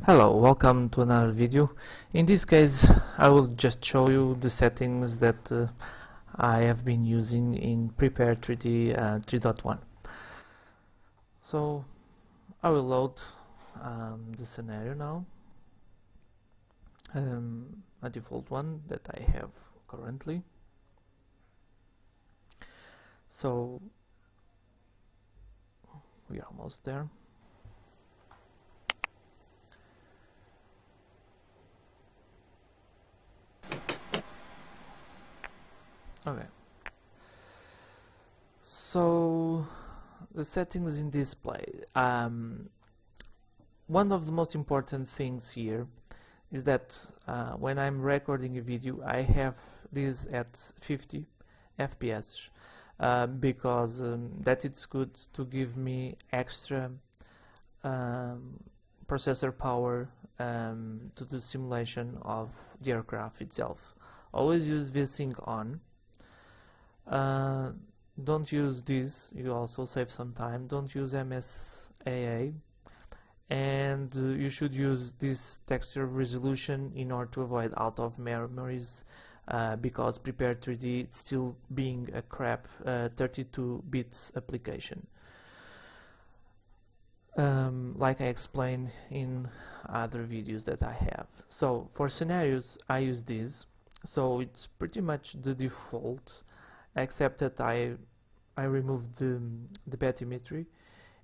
Hello, welcome to another video. In this case I will just show you the settings that I have been using in P3D 3.1. So I will load the scenario now, a default one that I have currently. So we are almost there. Okay, so the settings in display. One of the most important things here is that when I'm recording a video, I have this at 50 FPS because that it's good to give me extra processor power to the simulation of the aircraft itself. Always use VSync on. Don't use this, you also save some time. Don't use MSAA, and you should use this texture resolution in order to avoid out of memories because P3D it's still being a crap 32 bits application, like I explained in other videos that I have. So for scenarios I use this, so it's pretty much the default, except that I removed the bathymetry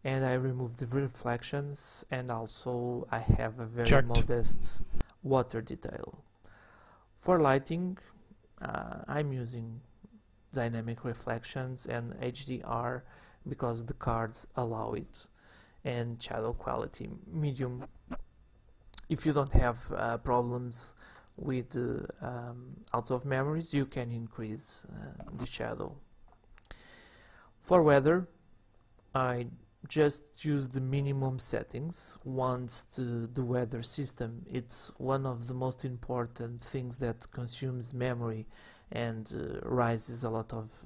and I removed the reflections, and also I have a very modest water detail. For lighting I'm using dynamic reflections and HDR because the cards allow it, and shadow quality medium. If you don't have problems with out of memories, you can increase the shadow. For weather I just use the minimum settings. Once the weather system, it's one of the most important things that consumes memory and rises a lot of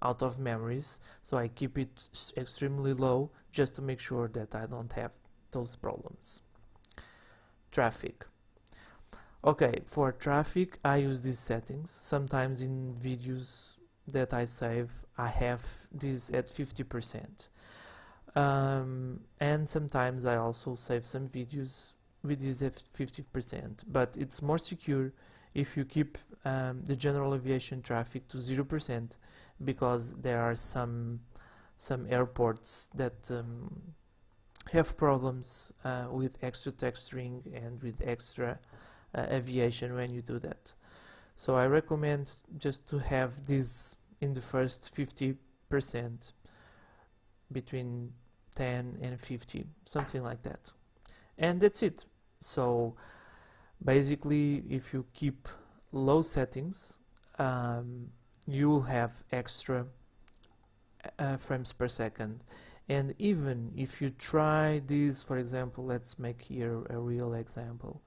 out of memories, so I keep it extremely low just to make sure that I don't have those problems. Traffic. Okay, for traffic I use these settings. Sometimes in videos that I save I have this at 50%, and sometimes I also save some videos with this at 50%, but it's more secure if you keep the general aviation traffic to 0%, because there are some airports that have problems with extra texturing and with extra aviation when you do that. So I recommend just to have this in the first 50%, between 10 and 50, something like that, and that's it. So basically if you keep low settings you will have extra frames per second. And even if you try this, for example, let's make here a real example.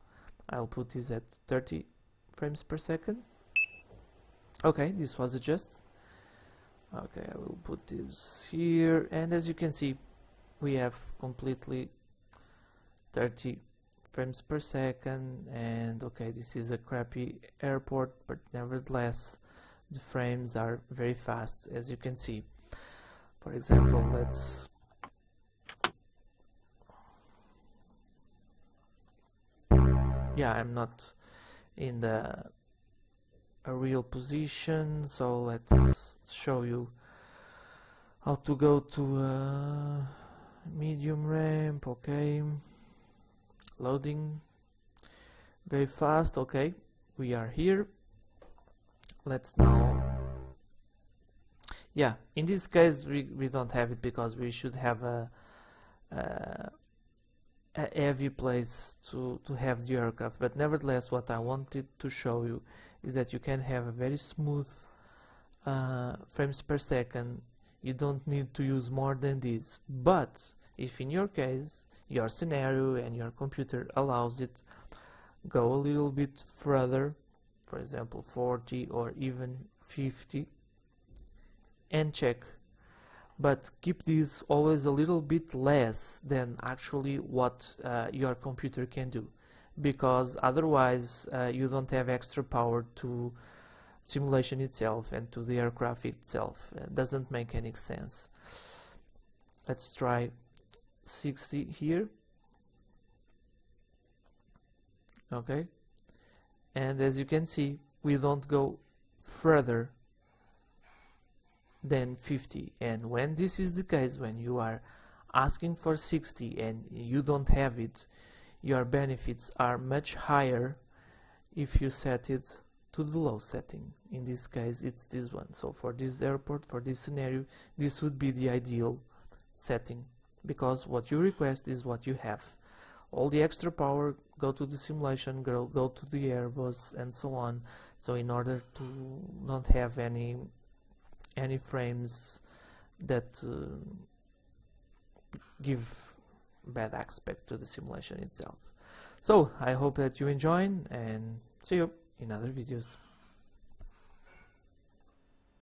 I'll put this at 30 frames per second. Okay, this was a just. Okay, I will put this here, and as you can see we have completely 30 frames per second. And okay, this is a crappy airport, but nevertheless the frames are very fast, as you can see. For example, let's I'm not in a real position, so let's show you how to go to medium ramp. Okay, loading very fast. Okay, we are here. Let's now, in this case we don't have it because we should have a heavy place to have the aircraft, but nevertheless what I wanted to show you is that you can have a very smooth frames per second. You don't need to use more than this, but if in your case your scenario and your computer allows it, go a little bit further, for example 40 or even 50, and check. but keep this always a little bit less than actually what your computer can do, because otherwise you don't have extra power to simulation itself and to the aircraft itself. It doesn't make any sense. Let's try 60 here. Okay, and as you can see, we don't go further than 50, and when this is the case, when you are asking for 60 and you don't have it, your benefits are much higher if you set it to the low setting. In this case it's this one. So for this airport, for this scenario, this would be the ideal setting, because what you request is what you have. All the extra power go to the simulation, go to the Airbus and so on. So in order to not have any frames that give bad aspect to the simulation itself. So I hope that you enjoy, and see you in other videos.